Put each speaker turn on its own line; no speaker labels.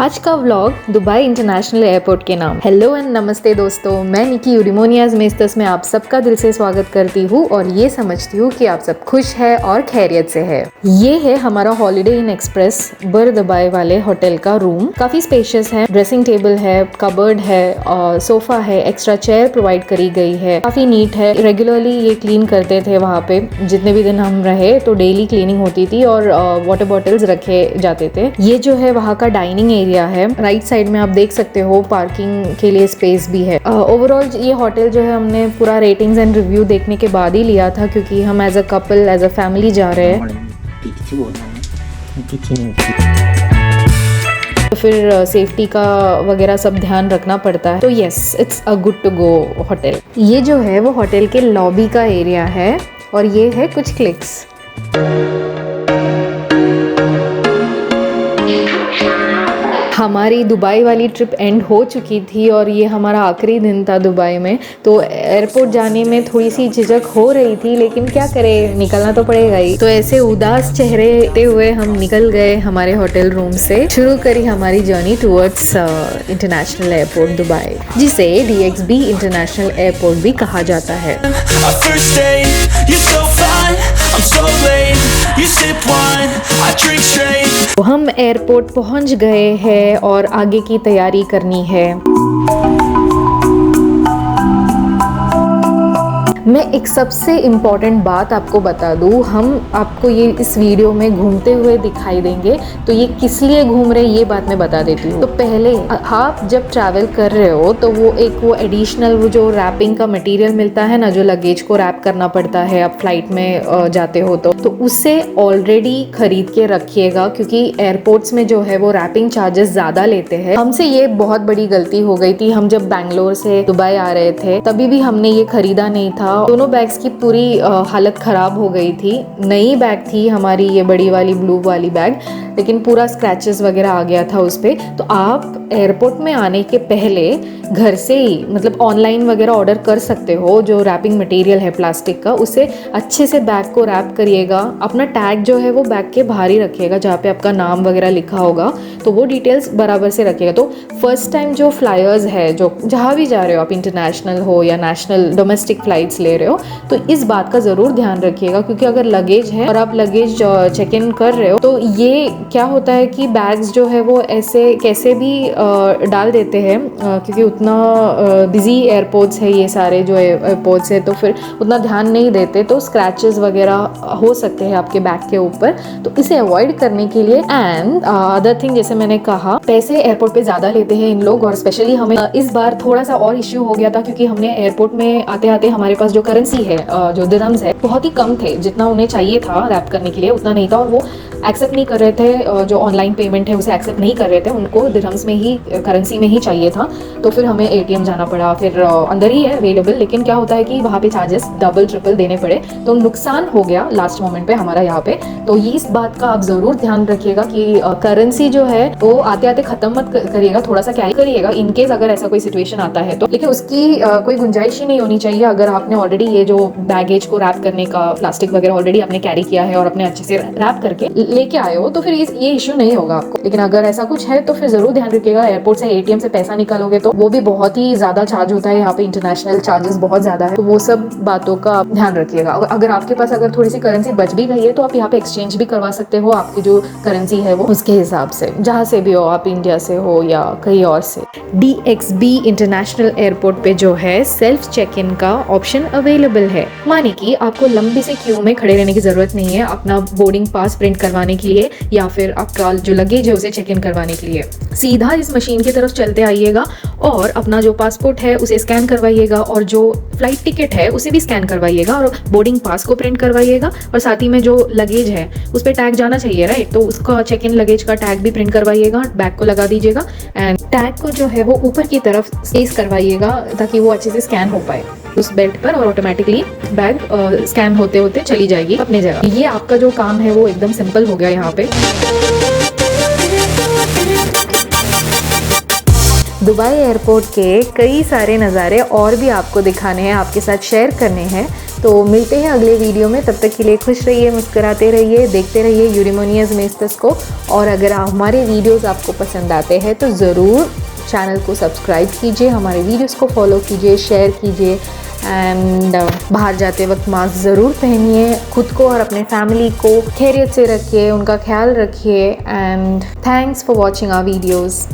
आज का vlog Dubai international airport के नाम। हेलो एंड नमस्ते दोस्तों, मैं निकी यूडिमोनियाज मेस्तस में आप सबका दिल से स्वागत करती हूँ और ये समझती हूँ कि आप सब खुश है और खैरियत से है। ये है हमारा हॉलिडे इन एक्सप्रेस बर दुबई वाले होटल का रूम। काफी स्पेशियस है, ड्रेसिंग टेबल है, कबर्ड है और सोफा है, एक्स्ट्रा चेयर प्रोवाइड करी गई है, काफी नीट है। रेगुलरली ये क्लीन करते थे वहाँ पे, जितने भी दिन हम रहे तो डेली क्लीनिंग होती थी और वाटर बॉटल्स रखे जाते थे। ये जो है वहाँ का डाइनिंग एरिया है। राइट साइड में आप देख सकते हो पार्किंग के लिए स्पेस भी है। ओवरऑल ये होटल जो है हमने पूरा रेटिंग्स एंड रिव्यू देखने के बाद ही लिया था, क्योंकि हम as a couple as a family जा रहे हैं। तो फिर सेफ्टी का वगैरह सब ध्यान रखना पड़ता है। तो yes, it's a good to go hotel. ये जो है वो होटल के लॉबी का एरिया है और ये है कुछ क्लिक्स। हमारी दुबई वाली ट्रिप एंड हो चुकी थी और ये हमारा आखिरी दिन था दुबई में। तो एयरपोर्ट जाने में थोड़ी सी झिझक हो रही थी, लेकिन क्या करें, निकलना तो पड़ेगा ही। तो ऐसे उदास चेहरे लेते हुए हम निकल गए हमारे होटल रूम से। शुरू करी हमारी journey towards international airport Dubai, जिसे DXB इंटरनेशनल एयरपोर्ट भी कहा जाता है। तो हम एयरपोर्ट पहुंच गए हैं और आगे की तैयारी करनी है। मैं एक सबसे इम्पॉर्टेंट बात आपको बता दूँ, हम आपको ये इस वीडियो में घूमते हुए दिखाई देंगे, तो ये किस लिए घूम रहे ये बात मैं बता देती हूँ। तो पहले आप जब ट्रैवल कर रहे हो तो वो एडिशनल वो जो रैपिंग का मटेरियल मिलता है ना, जो लगेज को रैप करना पड़ता है आप फ्लाइट में जाते हो तो उससे ऑलरेडी खरीद के रखिएगा, क्योंकि एयरपोर्ट्स में जो है वो रैपिंग चार्जेस ज़्यादा लेते हैं। हमसे ये बहुत बड़ी गलती हो गई थी। हम जब बैंगलोर से दुबई आ रहे थे तभी भी हमने ये खरीदा नहीं था। दोनों बैग्स की पूरी हालत खराब हो गई थी। नई बैग थी हमारी, ये बड़ी वाली ब्लू वाली बैग, लेकिन पूरा स्क्रैचेस वगैरह आ गया था उस पे। तो आप एयरपोर्ट में आने के पहले घर से ही मतलब ऑनलाइन वगैरह ऑर्डर कर सकते हो। जो रैपिंग मटेरियल है प्लास्टिक का, उससे अच्छे से बैग को रैप करिएगा। अपना टैग जो है वो बैग के बाहर ही रखिएगा, जहाँ पे आपका नाम वगैरह लिखा होगा, तो वो डिटेल्स बराबर से रखिएगा। तो फर्स्ट टाइम जो फ्लायर्स है, जो जहाँ भी जा रहे हो आप, इंटरनेशनल हो या नेशनल डोमेस्टिक फ्लाइट्स ले रहे हो, तो इस बात का ज़रूर ध्यान रखिएगा, क्योंकि अगर लगेज है और आप लगेज चेक इन कर रहे हो तो ये क्या होता है कि बैग्स जो है वो ऐसे कैसे भी डाल देते हैं, क्योंकि उतना बिजी एयरपोर्ट्स है ये सारे जो एयरपोर्ट्स है, तो फिर उतना ध्यान नहीं देते, तो स्क्रैचेस वगैरह हो सकते हैं आपके बैग के ऊपर। तो इसे अवॉइड करने के लिए एंड अदर थिंग, जैसे मैंने कहा, पैसे एयरपोर्ट पे ज़्यादा लेते हैं इन लोग। और स्पेशली हमें इस बार थोड़ा सा और इश्यू हो गया था, क्योंकि हमने एयरपोर्ट में आते आते हमारे पास जो करेंसी है, जो दिरहम्स है, बहुत ही कम थे। जितना उन्हें चाहिए था रैप करने के लिए उतना नहीं था, और वो एक्सेप्ट नहीं कर रहे थे। जो ऑनलाइन पेमेंट है उसे एक्सेप्ट नहीं कर रहे थे, उनको दिरहम्स में ही, करेंसी में ही चाहिए था। तो फिर हमें ATM जाना पड़ा। फिर अंदर ही है अवेलेबल, लेकिन क्या होता है कि वहाँ पे चार्जेस डबल ट्रिपल देने पड़े, तो नुकसान हो गया लास्ट मोमेंट पे हमारा यहाँ पे। तो ये इस बात का आप ज़रूर ध्यान रखिएगा कि करेंसी जो है वो आते आते ख़त्म मत करिएगा, थोड़ा सा कैरी करिएगा इनकेस अगर ऐसा कोई सिचुएशन आता है तो। लेकिन उसकी कोई गुंजाइश ही नहीं होनी चाहिए। अगर आपने ऑलरेडी ये जो बैगेज को रैप करने का प्लास्टिक वगैरह ऑलरेडी आपने कैरी किया है और अपने अच्छे से रैप करके लेके आए हो, तो फिर ये इश्यू नहीं होगा आपको। लेकिन अगर ऐसा कुछ है तो फिर जरूर ध्यान रखिएगा, एयरपोर्ट से ATM से पैसा निकालोगे तो वो भी बहुत ही ज्यादा चार्ज होता है। यहाँ पे इंटरनेशनल चार्जेस बहुत ज्यादा है, तो वो सब बातों का ध्यान रखिएगा। अगर आपके पास अगर थोड़ी सी करेंसी बच भी गई है तो आप यहाँ पे एक्सचेंज भी करवा सकते हो, आपकी जो करेंसी है वो उसके हिसाब से, जहाँ से भी हो, आप इंडिया से हो या कहीं और से। DXB इंटरनेशनल एयरपोर्ट पे जो है सेल्फ चेक इन का ऑप्शन अवेलेबल है, माने कि आपको लंबी से क्यू में खड़े रहने की जरूरत नहीं है अपना बोर्डिंग पास प्रिंट करवाने के लिए या फिर आपका जो लगेज है उसे चेक इन करवाने के लिए। सीधा इस मशीन की तरफ चलते आइएगा और अपना जो पासपोर्ट है उसे स्कैन करवाइएगा, और जो फ्लाइट टिकट है उसे भी स्कैन करवाइएगा, और बोर्डिंग पास को प्रिंट करवाइएगा, और साथ ही में जो लगेज है उस पर टैग जाना चाहिए, राइट, तो उसका चेक इन लगेज का टैग भी प्रिंट करवाइएगा, बैग को लगा दीजिएगा एंड टैग को जो है वो ऊपर की तरफ स्पेस करवाइएगा ताकि वो अच्छे से स्कैन हो पाए उस बेल्ट पर, और ऑटोमेटिकली बैग स्कैन होते होते चली जाएगी अपने जगह। ये आपका जो काम है वो एकदम सिंपल हो गया यहाँ पे। दुबई एयरपोर्ट के कई सारे नज़ारे और भी आपको दिखाने हैं, आपके साथ शेयर करने हैं। तो मिलते हैं अगले वीडियो में, तब तक के लिए खुश रहिए, मुस्कुराते रहिए, देखते रहिए यूरिमोनियाज़ मेस्टस को। और अगर हमारे वीडियोस आपको पसंद आते हैं तो ज़रूर चैनल को सब्सक्राइब कीजिए, हमारे वीडियोस को फॉलो कीजिए, शेयर कीजिए एंड बाहर जाते वक्त मास्क ज़रूर पहनिए। खुद को और अपने फैमिली को खैरियत से रखिए, उनका ख्याल रखिए and thanks for watching our videos.